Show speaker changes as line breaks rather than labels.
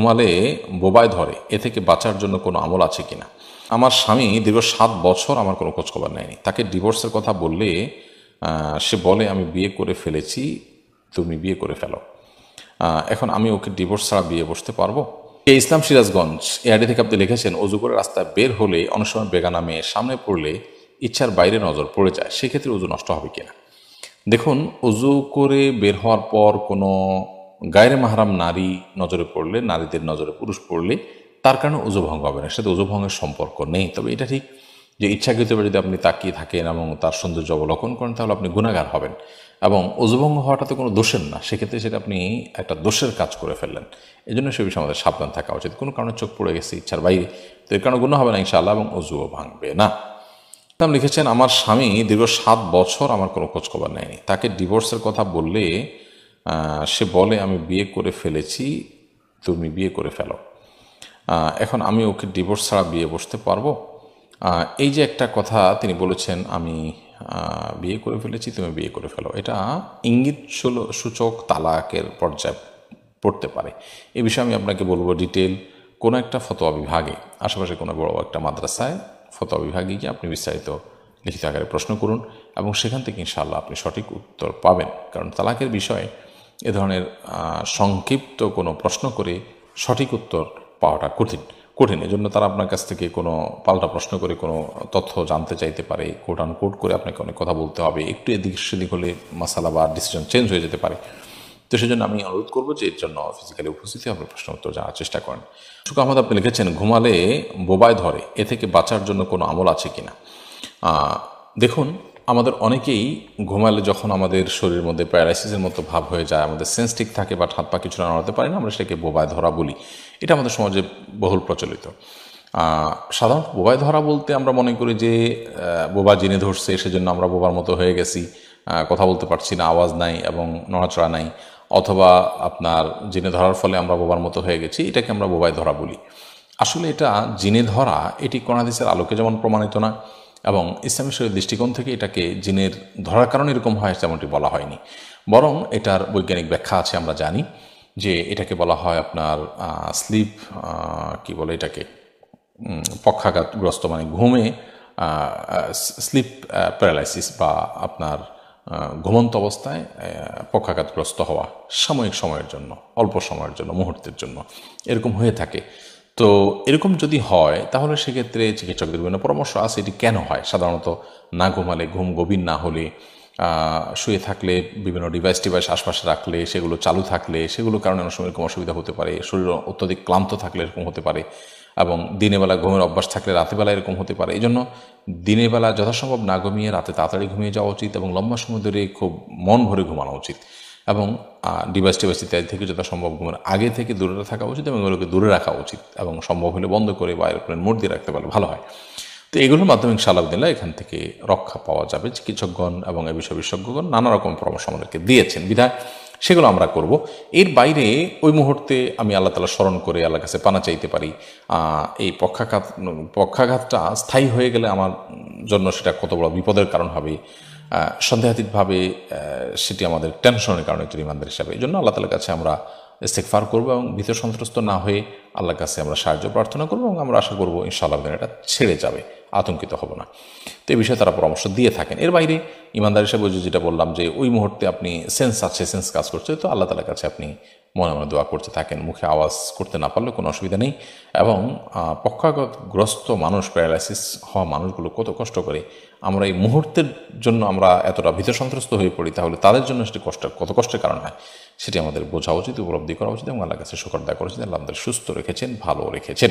ঘুমালে বোবায় ধরে, এ থেকে বাঁচার জন্য কোনো আমল আছে কিনা। আমার স্বামী দীর্ঘ 7 বছর আমার কোনো খোঁজখবর নেয়নি। তাকে ডিভোর্সের কথা বললে সে বলে আমি বিয়ে করে ফেলেছি, তুমি বিয়ে করে ফেলো। এখন আমি ওকে ডিভোর্স ছাড়া বিয়ে বসতে পারবো? ইসলাম সিরাজগঞ্জ এআইডি থেকে আপনি লিখেছেন, অজু করে রাস্তায় বের হলে অনেক সময় বেগানা মেয়ে সামনে পড়লে ইচ্ছার বাইরে নজর পড়ে যায়, সেক্ষেত্রে অজু নষ্ট হবে কিনা। দেখুন, অজু করে বের হওয়ার পর কোনো গায়রে মাহরাম নারী নজরে পড়লে, নারীদের নজরে পুরুষ পড়লে তার কারণে অজু ভঙ্গ হবে না, সাথে অজু ভঙ্গের সম্পর্ক নেই। তবে এটা ঠিক যে ইচ্ছাকৃতভাবে যদি আপনি তাকিয়ে থাকেন এবং তার সৌন্দর্য অবলোকন করেন তাহলে আপনি গুনাহগার হবেন, এবং অজুভঙ্গ হওয়াটা তো কোনো দোষের না, সেক্ষেত্রে সেটা আপনি একটা দোষের কাজ করে ফেললেন। এই জন্য সে বিষয়ে আমাদের সাবধান থাকা উচিত। কোনো কারণে চোখ পড়ে গেছে ইচ্ছার বাইরে, তো এর কারণে গুনাহ হবে না ইনশাআল্লাহ, এবং অজুও ভাঙবে না। আপনি লিখেছেন, আমার স্বামী দীর্ঘ 7 বছর আমার কোনো খোঁজখবর নেয়নি। তাকে ডিভোর্সের কথা বললে সে বলে আমি বিয়ে করে ফেলেছি, তুমি বিয়ে করে ফেলো। এখন আমি ওকে ডিভোর্স ছাড়া বিয়ে বসতে পারবো? এই যে একটা কথা তিনি বলেছেন, আমি বিয়ে করে ফেলেছি, তুমি বিয়ে করে ফেলো, এটা ইঙ্গিত সূচক তালাকের পর্যায়ে পড়তে পারে। এই বিষয়ে আমি আপনাকে বলবো ডিটেল কোনো একটা ফতোয়া বিভাগে, আশেপাশে কোনো বড় একটা মাদ্রাসায় ফতোয়া বিভাগে গিয়ে আপনি বিস্তারিত লিখিত আকারে প্রশ্ন করুন, এবং সেখান থেকে ইনশাআল্লাহ আপনি সঠিক উত্তর পাবেন। কারণ তালাকের বিষয়ে এ ধরনের সংক্ষিপ্ত কোনো প্রশ্ন করে সঠিক উত্তর পাওয়াটা কঠিন। এজন্য তারা আপনার কাছ থেকে কোনো পাল্টা প্রশ্ন করে কোনো তথ্য জানতে চাইতে পারে, কোট আনকোট করে আপনাকে অনেক কথা বলতে হবে, একটু এদিক সেদিক হলে মাসালা বা ডিসিশন চেঞ্জ হয়ে যেতে পারে। তো সেজন্য আমি অনুরোধ করবো যে এর জন্য ফিজিক্যালি উপস্থিতি আপনি প্রশ্ন উত্তর জানার চেষ্টা করেন। সুখ আহমদ আপনি লিখেছেন, ঘুমালে বোবায় ধরে, এ থেকে বাঁচার জন্য কোনো আমল আছে কিনা। দেখুন, আমাদের অনেকেই ঘুমালে যখন আমাদের শরীরের মধ্যে প্যারালাইসিসের মতো ভাব হয়ে যায়, আমাদের সেন্স ঠিক থাকে বা হাত পা কিছু নাড়াতে পারি না, আমরা সেটাকে বোবায় ধরা বলি। এটা আমাদের সমাজে বহুল প্রচলিত। সাধারণত বোবায় ধরা বলতে আমরা মনে করি যে বোবা জিনে ধরছে, সেজন্য আমরা বোবার মতো হয়ে গেছি, কথা বলতে পারছি না, আওয়াজ নাই এবং নড়াচড়া নাই, অথবা আপনার জিনে ধরার ফলে আমরা বোবার মতো হয়ে গেছি, এটাকে আমরা বোবায় ধরা বলি। আসলে এটা জিনে ধরা, এটি কোরআন হাদিসের আলোকে যেমন প্রমাণিত না, এবং ইসলামী শরীয়তের দৃষ্টিকোণ থেকে এটাকে জিনের ধরার কারণে এরকম হয় তেমনটি বলা হয়নি, বরং এটার বৈজ্ঞানিক ব্যাখ্যা আছে। আমরা জানি যে এটাকে বলা হয় আপনার স্লিপ, কি বলে এটাকে, পক্ষাঘাতগ্রস্ত, মানে ঘুমে স্লিপ প্যারালাইসিস, বা আপনার ঘুমন্ত অবস্থায় পক্ষাঘাতগ্রস্ত হওয়া সাময়িক সময়ের জন্য, অল্প সময়ের জন্য, মুহূর্তের জন্য এরকম হয়ে থাকে। তো এরকম যদি হয় তাহলে সেক্ষেত্রে চিকিৎসকদের বিভিন্ন পরামর্শ আছে এটি কেন হয়। সাধারণত না ঘুমালে, ঘুম গভীর না হলে, শুয়ে থাকলে, বিভিন্ন ডিভাইস আশপাশে রাখলে, সেগুলো চালু থাকলে, সেগুলোর কারণে অনেক সময় এরকম অসুবিধা হতে পারে। শরীর অত্যধিক ক্লান্ত থাকলে এরকম হতে পারে, এবং দিনের বেলা ঘুমের অভ্যাস থাকলে রাতের বেলা এরকম হতে পারে। এই জন্য দিনের বেলা যথাসম্ভব না ঘুমিয়ে রাতে তাড়াতাড়ি ঘুমিয়ে যাওয়া উচিত, এবং লম্বা সময় ধরে খুব মন ভরে ঘুমানো উচিত, এবং ডিভাইস ইত্যাদি থেকে যথাসম্ভব ঘুমের আগে থেকে দূরে থাকা উচিত, এবং এগুলোকে দূরে রাখা উচিত, এবং সম্ভব হলে বন্ধ করে বা এরোপ্লেন মোড দিয়ে রাখতে পারলে ভালো হয়। তো এগুলোর মাধ্যমে ইনশাআল্লাহ এখান থেকে রক্ষা পাওয়া যাবে। চিকিৎসকগণ এবং এ বিষয়ে বিশেষজ্ঞগণ নানা রকম পরামর্শ আমাদেরকে দিয়েছেন, বিধায় সেগুলো আমরা করব। এর বাইরে ওই মুহূর্তে আমি আল্লাহ তাআলা স্মরণ করে আল্লাহর কাছে পানা চাইতে পারি। এই পক্ষাঘাতটা স্থায়ী হয়ে গেলে আমার জন্য সেটা কত বড় বিপদের কারণ হবে, সন্দেহাতীতভাবে সেটি আমাদের টেনশনের কারণে একটি রিমান্ডার হিসাবে। এই জন্য আল্লাহ তাআলার কাছে আমরা ইস্তেগফার করবো, এবং ভীত সন্ত্রস্ত না হয়ে আল্লাহর কাছে আমরা সাহায্য প্রার্থনা করবো, এবং আমরা আশা করবো ইনশাআল্লাহ এটা ছেড়ে যাবে, আতঙ্কিত হব না। তো এই বিষয়ে তারা পরামর্শ দিয়ে থাকেন। এর বাইরে ইমানদার হিসাবে যেটা বললাম যে ওই মুহূর্তে আপনি সেন্স আছে, সেন্স কাজ করছে, তো আল্লাহ তাআলার কাছে আপনি মনে মনে দোয়া করতে থাকেন, মুখে আওয়াজ করতে না পারলে কোনো অসুবিধা নেই। এবং পক্ষাঘাতগ্রস্ত মানুষ, প্যারালাইসিস হওয়া মানুষগুলো কত কষ্ট করে, আমরা এই মুহূর্তের জন্য আমরা এতটা ভীত সন্ত্রস্ত হয়ে পড়ি, তাহলে তাদের জন্য সেটি কত কষ্টের কারণ হয় সেটি আমাদের বোঝা উচিত, উপলব্ধি করা উচিত, এবং আল্লাহর কাছে শুকর আদায় করা উচিত। আল্লাহ আমাদের সুস্থ রেখেছেন, ভালো রেখেছেন।